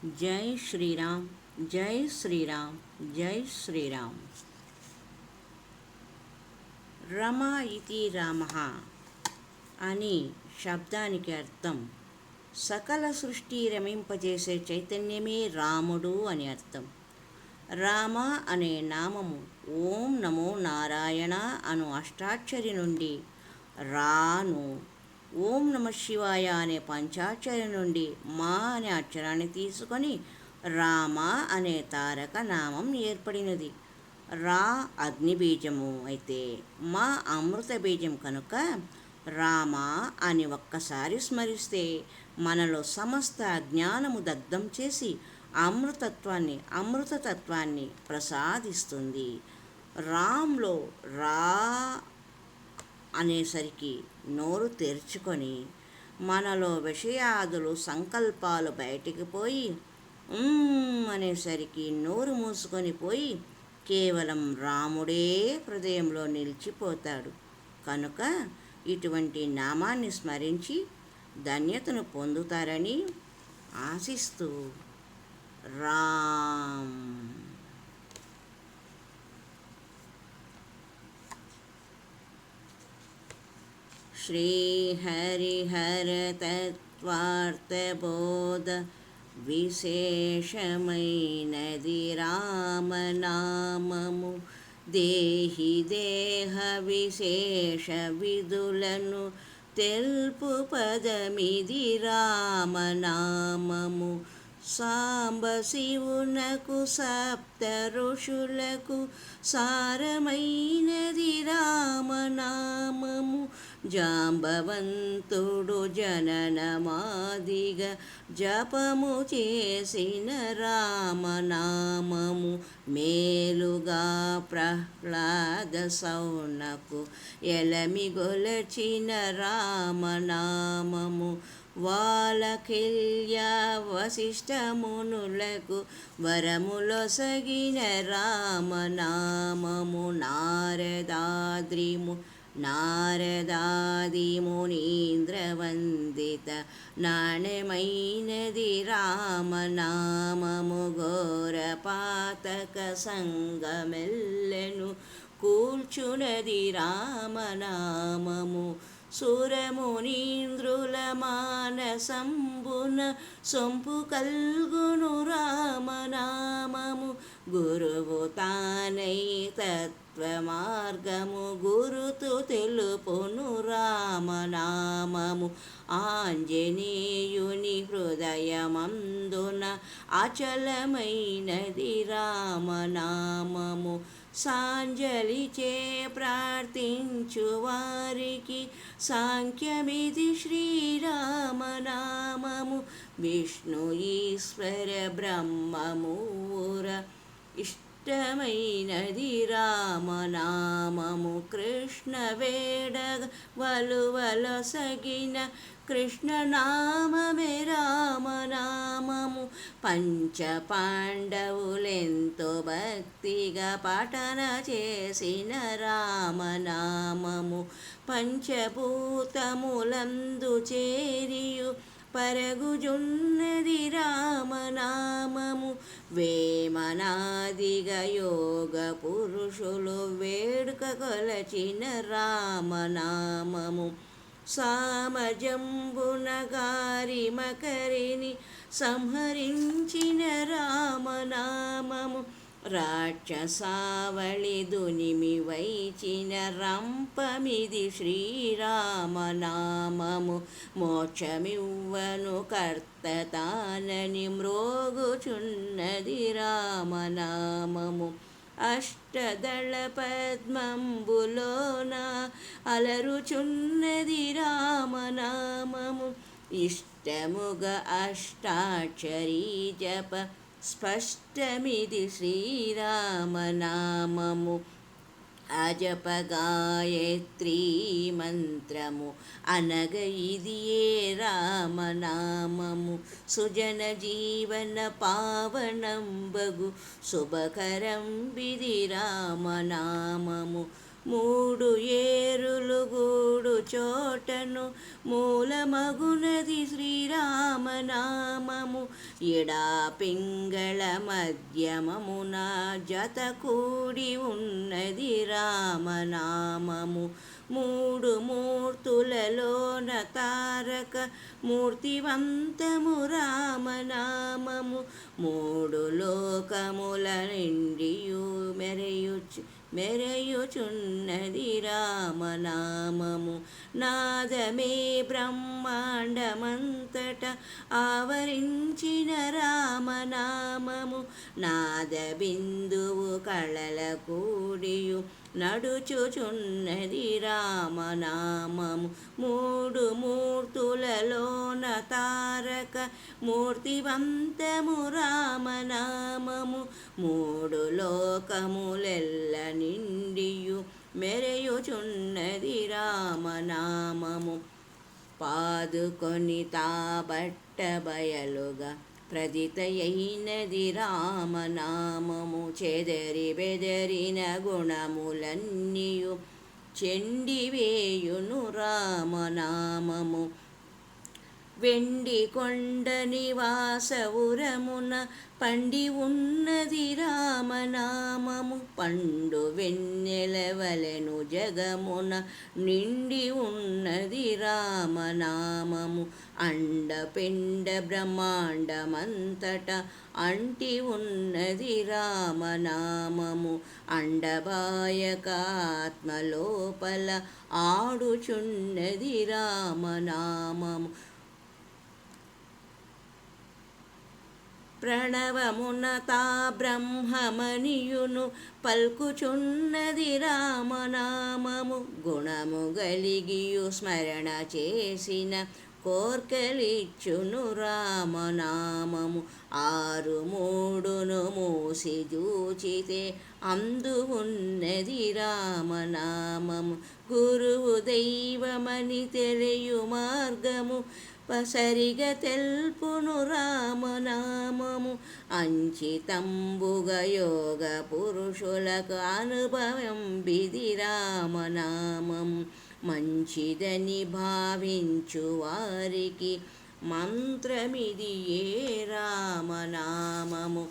జై శ్రీరామ్, జై శ్రీరామ్, జై శ్రీరామ్. రమ ఇతి రామ అని శబ్దానికి అర్థం సకల సృష్టి రమింపజేసే చైతన్యమే రాముడు అని అర్థం. రామ అనే నామము ఓం నమో నారాయణ అను అష్టాక్షరి నుండి, రాను ఓం నమ శివాయ అనే పంచాక్షరి నుండి మా అనే అక్షరాన్ని తీసుకొని రామ అనే తారక నామం ఏర్పడినది. రా అగ్ని బీజము అయితే మా అమృత బీజం కనుక రామ అని ఒక్కసారి స్మరిస్తే మనలో సమస్త అజ్ఞానము దగ్ధం చేసి అమృతతత్వాన్ని ప్రసాదిస్తుంది. రామ్లో రా అనేసరికి నోరు తెరుచుకొని మనలో విషయాదులు సంకల్పాలు బయటికి పోయి అనేసరికి నోరు మూసుకొని పోయి కేవలం రాముడే హృదయంలో నిలిచిపోతాడు. కనుక ఇటువంటి నామాన్ని స్మరించి ధన్యతను పొందుతారని ఆశిస్తూ రామ్. శ్రీహరిహర తత్వార్థబోధ విశేషమైనది రామనామము. దేహి దేహ విశేష విధులను తెల్పు పదమిది రామనామము. సాంబ శివునకు సప్త ఋషులకు సారమైనది రామనామము. జాంబవంతుడు జననమాదిగా జపము చేసిన రామనామము. మేలుగా ప్రహ్లాద సౌనకు ఎలమిగొలచిన రామనామము. వాలకిల్య వశిష్ఠమునులకు వరములొసగిన రామనామము. నారదాది మునీంద్రవందిత నాణ్యమైనది రామనామము. ఘోరపాతక సంగమెల్లెను కూల్చునది రామనామము. సురమునీంద్రుల మానసంబున సొంపు కల్గును రామనామము. గురువు తానై తత్వ మార్గము గురుతు తెలుపును రామనామము. ఆంజనేయుని హృదయమందున అచలమైనది రామనామము. సాంజలిచే ప్రార్థించు వారికి సాంఖ్యమిది శ్రీరామనామము. విష్ణు ఈశ్వర బ్రహ్మమూర ఇష్టమైనది రామనామము. కృష్ణ వేడగ వలువలొసగిన కృష్ణనామమే రామనామము. పంచ పాండవులెంతో భక్తిగా పఠన చేసిన రామనామము. పంచభూతములందు చేరియు పరగుజున్నది రామనామము. వేమనాదిగా యోగ పురుషులు వేడుక కొలచిన రామనామము. సామజంబున గారి మకరిని సంహరించిన రామనామము. రాక్షసావళి దునిమి వైచిన రంపమిది శ్రీరామనామము. మోక్షమివ్వను కర్త తానని మ్రోగుచున్నది రామనామము. అష్టదళ పద్మంబులోన అలరుచున్నది రామనామము. ఇష్టముగా అష్టాక్షరీ జప స్పష్టమిది శ్రీరామనామము. అజప గాయత్రీ మంత్రము అనగ ఇదియే రామనామము. సుజన జీవన పావనంబగు శుభకరం విధి రామనామము. మూడు ఏరులు గూడు చోటను మూలమగునది శ్రీరామనామము. ఎడా పింగళ మధ్యమమున జత కూడి ఉన్నది రామనామము. మూడు మూర్తులలోన తారక మూర్తివంతము రామనామము. మూడు లోకముల నిండియు మెరయుచున్నది రామనామము. నాదమే బ్రహ్మాండమంతట ఆవరించిన రామనామము. నాద బిందువు కళల కూడియు నడుచుచున్నది రామనామము. మూడు మూర్తులలోన తారక మూర్తివంతము రామనామము. మూడు లోకములెల్ల నిండియు మెరయుచున్నది రామనామము. పాదుకొని తాబట్ట బయలుగా ప్రదితయైనది రామనామము. చెదరి బెదరిన గుణములన్నీయు చెండివేయును రామనామము. వెండి కొండ నివాసవురమున పండి ఉన్నది రామనామము. పండు వెన్నెలవలెను జగమున నిండి ఉన్నది రామనామము. అండ పిండ బ్రహ్మాండమంతట అంటి ఉన్నది రామనామము. అండబాయక ఆత్మలోపల ఆడుచున్నది రామనామము. ప్రణవమున తా బ్రహ్మమనియును పల్కుచున్నది రామనామము. గుణము గలిగియు స్మరణ చేసిన కోర్కెలిచ్చును రామనామము. ఆరు మూడును మూసి జూచితే అందు ఉన్నది రామనామము. గురువు దైవమని తెలియు మార్గము సరిగా తెల్పును రామనామము. అంచితంబుగ యోగ పురుషులకు అనుభవం బిది రామనామము. మంచిదని భావించు వారికి మంత్రమిది ఏ రామనామము.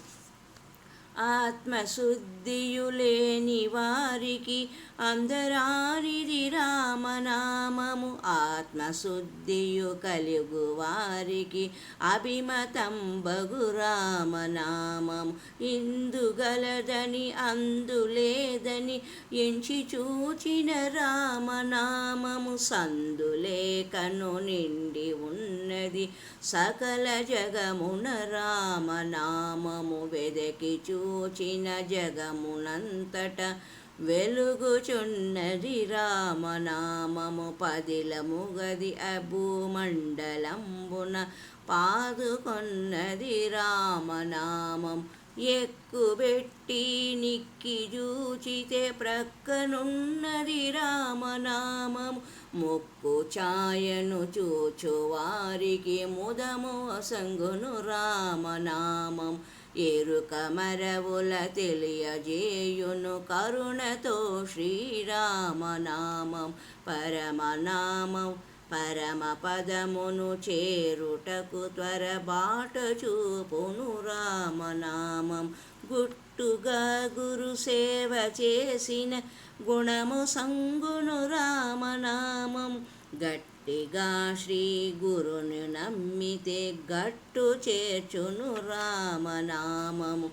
ఆత్మశుద్ధియు లేని వారికి అందరానిది రామనామము. ఆత్మశుద్ధియు కలుగు వారికి అభిమతంబగు రామనామము. ఇందుగలదని అందులేదని ఎంచి చూచిన రామనామము. సందులేకను నిండి ఉన్నది సకల జగమున రామనామము. వెదకి చూచిన జగమునంతట వెలుగుచున్నది రామనామము. పదిలముగది అభూమండలంబున పాదుకొన్నది రామనామం. ఎక్కుబెట్టి నిక్కి జూచితే ప్రక్కనున్నది రామనామము. మొక్కు ఛాయను చూచు వారికి ముదము అసంగును రామనామం. ఎరుక మరవుల తెలియజేయును కరుణతో శ్రీరామనామం. పరమనామం పరమ పదమును చేరుటకు త్వరబాట చూపును రామనామం. గుట్టుగా గురు సేవ చేసిన గుణము సంగును రామనామం. గట్టిగా శ్రీ గురుని నమ్మితే గట్టు చేర్చును రామనామము.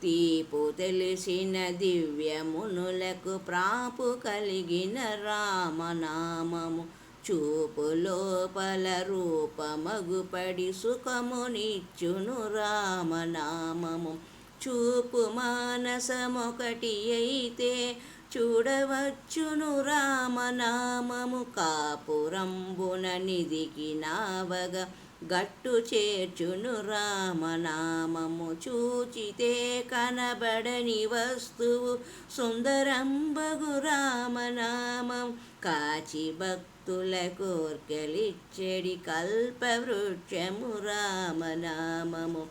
తీపు తెలిసిన దివ్యమునులకు ప్రాపు కలిగిన రామనామము. చూపు లోపల రూపమగుపడి సుఖమునిచ్చును రామనామము. చూపు మానసమొకటి అయితే చూడవచ్చును రామనామము. కాపురంబున నిధికి నావగ గట్టు చేర్చును రామనామము. చూచితే కనబడని వస్తువు సుందరంబగు రామనామం. కాచి భక్తుల కోర్కెలిచ్చడి కల్పవృక్షము రామనామము.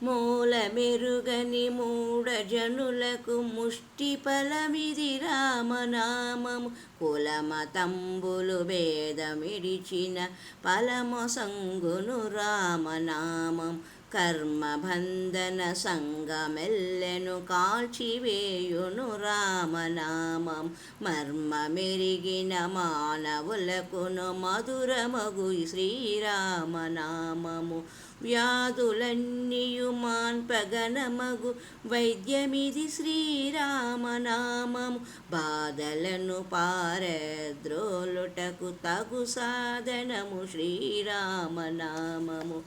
మూల మెరుగని మూఢజనులకు ముష్టి ఫలమిది రామనామము. కులమతంబులు భేదమిడిచిన ఫలమొసంగును రామనామం. కర్మబంధన సంగమెల్లెను కాల్చివేయును రామనామం. మర్మమెరిగిన మానవులకును మధురమగు శ్రీరామనామము. వ్యాధులన్నీయు మాన్పగనమగు వైద్యమిది శ్రీరామనామము. బాధలను పారద్రోలుటకు తగు సాధనము శ్రీరామనామము.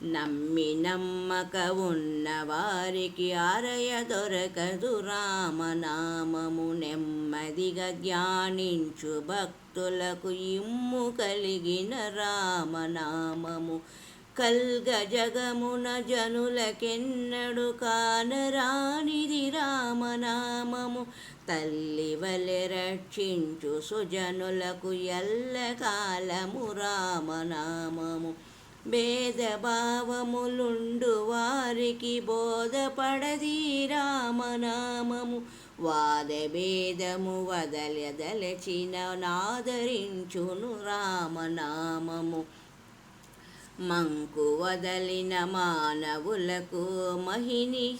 నమ్మి నమ్మక ఉన్న వారికి అరయ దొరకదు రామనామము. నెమ్మదిగా ధ్యానించు భక్తులకు ఇమ్ము కలిగిన రామనామము. కల్గ జగమున జనులకెన్నడు కానరానిది రామనామము. తల్లి వలె రక్షించు సుజనులకు ఎల్లకాలము రామనామము. భేదభావములుండు వారికి బోధపడది రామనామము. వాదభేదము వదలదలచిన నాదరించును రామనామము. మంకు వదలిన మానవులకు మహిని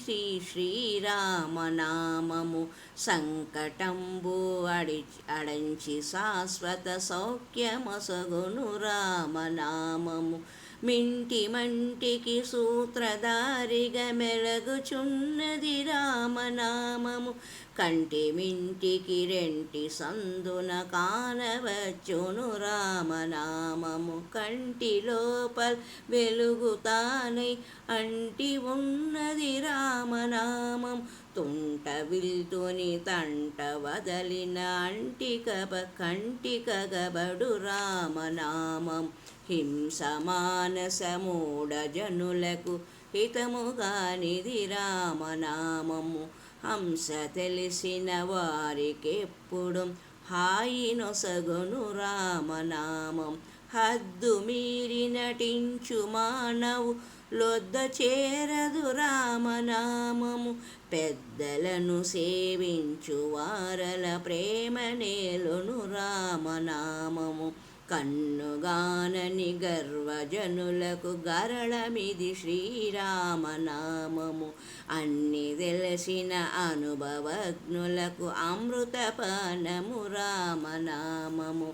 శ్రీరామనామము. సంకటంబు అడంచి శాశ్వత సౌఖ్యమొసగును రామనామము. మింటి మంటికి సూత్రధారిగా మెలగుచున్నది రామనామము. కంటి మింటికి రెంటి సందున కానవచ్చును రామనామము. కంటి లోపల వెలుగుతానై అంటి ఉన్నది రామనామం. తుంట విల్తుని తంట వదలిన కంటికగబడు రామనామం. హింస మానస మూఢజనులకు హితముగానిది రామనామము. హంస తెలిసిన వారికెప్పుడు హాయి నొసగును రామనామం. హద్దు మీరి నటించు మానవు లొద్ద చేరదు రామనామము. పెద్దలను సేవించు వారల ప్రేమ నేలును రామనామము. కన్నుగానని గర్వజనులకు గరళమిది శ్రీరామనామము. అన్ని తెలిసిన అనుభవజ్ఞులకు అమృతపానము రామనామము.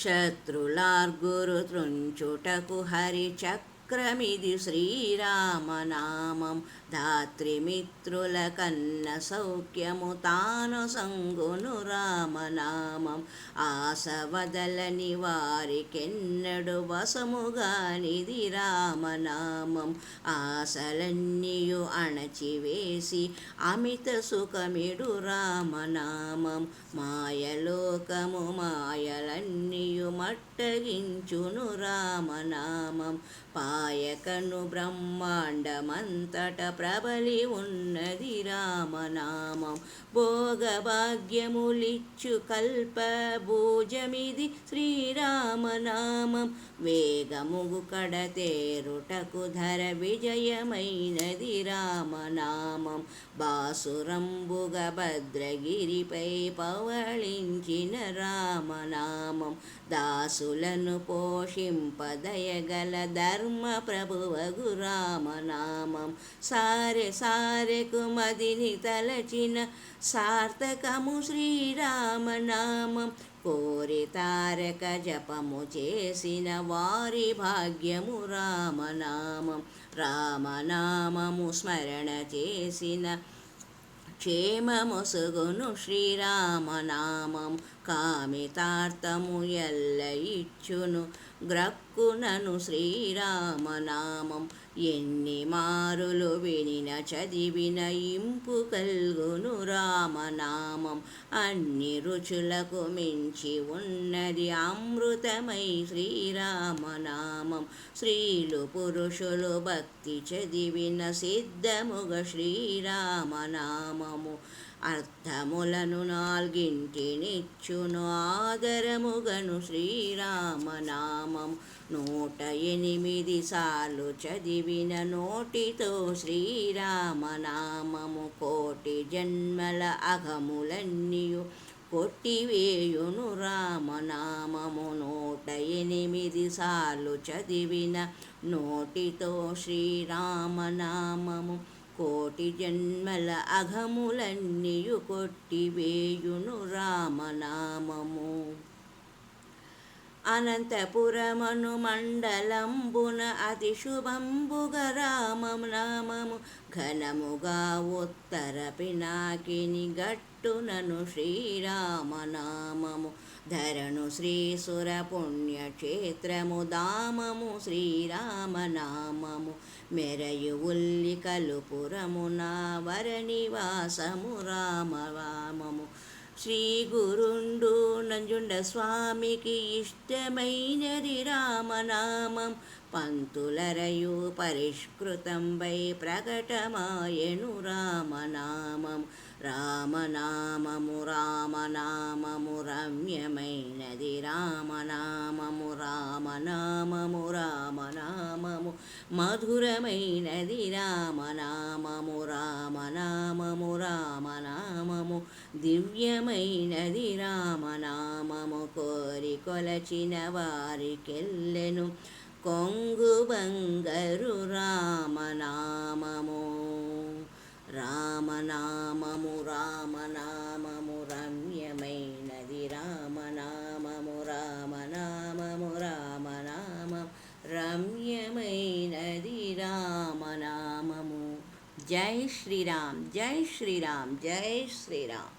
శత్రులార్గురు త్రుంచుటకు హరిచక్రమిది శ్రీరామనామం. ధాత్రిమిత్రుల కన్న సౌఖ్యము తానొసంగును రామనామం. ఆశ వదలని వారికెన్నడు వశముగానిది రామనామం. ఆశలన్నీయు అణచివేసి అమిత సుఖమిడు రామనామం. మాయలోకము మాయలన్నీయు మట్టగించును రామనామం. పాయకను బ్రహ్మాండమంతట ప్రబలి ఉన్నది రామనామం. భోగభాగ్యములిచ్చు కల్ప భూజమిది శ్రీరామనామం. వేగముగు కడతేరుటకు ధర విజయమైనది రామనామం. బాసురంబుగ భద్రగిరిపై పవళించిన రామనామం. దాసులను పోషింపదయగల ధర్మ ప్రభువగు రామనామం. సారెకు మదిని తలచిన సార్థకము శ్రీరామనామం. కోరి తారక జపము చేసిన వారి భాగ్యము రామనామం. రామనామము స్మరణ చేసిన క్షేమమొసగును శ్రీరామనామం. కామితార్థము ఎల్ల ఇచ్చును గ్రక్కునను శ్రీరామనామం. ఎన్ని మారులు వినిన చదివిన ఇంపు కల్గును రామనామం. అన్ని రుచులకు మించి ఉన్నది అమృతమై శ్రీరామనామం. స్త్రీలు పురుషులు భక్తి చదివిన సిద్ధముగ శ్రీరామనామము. అర్థములను నాల్గింటినిచ్చును ఆదరముగను శ్రీరామనామం 108 సార్లు చదివిన నోటితో శ్రీరామనామము కోటి జన్మల అఘములన్నీయు కొట్టివేయును రామనామము 108 సార్లు చదివిన నోటితో శ్రీరామనామము కోటి జన్మల అఘములన్నీయు కొట్టివేయును రామనామము. అనంతపురమను మండలంబున అతి శుభంబుగ రామనామము ఘనముగా ఉత్తర పినాకిని గట్టునను శ్రీరామనామము ధరణు శ్రీసుర పుణ్యక్షేత్రము దామము శ్రీరామనామము మెరయు ఉల్లికలు పురమున వరనివాసము రామనామము శ్రీ గురుండు నంజుండ స్వామికి ఇష్టమైనది రామనామం పంతులరయు పరిష్కృతంబై ప్రకటమాయను రామనామం రామనామము రామనామము రమ్యమైనది రామనామము రామనామము రామనామము మధురమైనది రామనామము రామనామము రామనామము దివ్యమైనది రామనామము కోరి కొలచిన వారికెల్లెను కొంగు బంగరు రామనామము రామనామము రామనామము రమ్యమైనది రామనామము రామనామము రామనామము రమ్యమైనది రామనామము. జై శ్రీరామ్ జై శ్రీరామ్ జై శ్రీరామ్.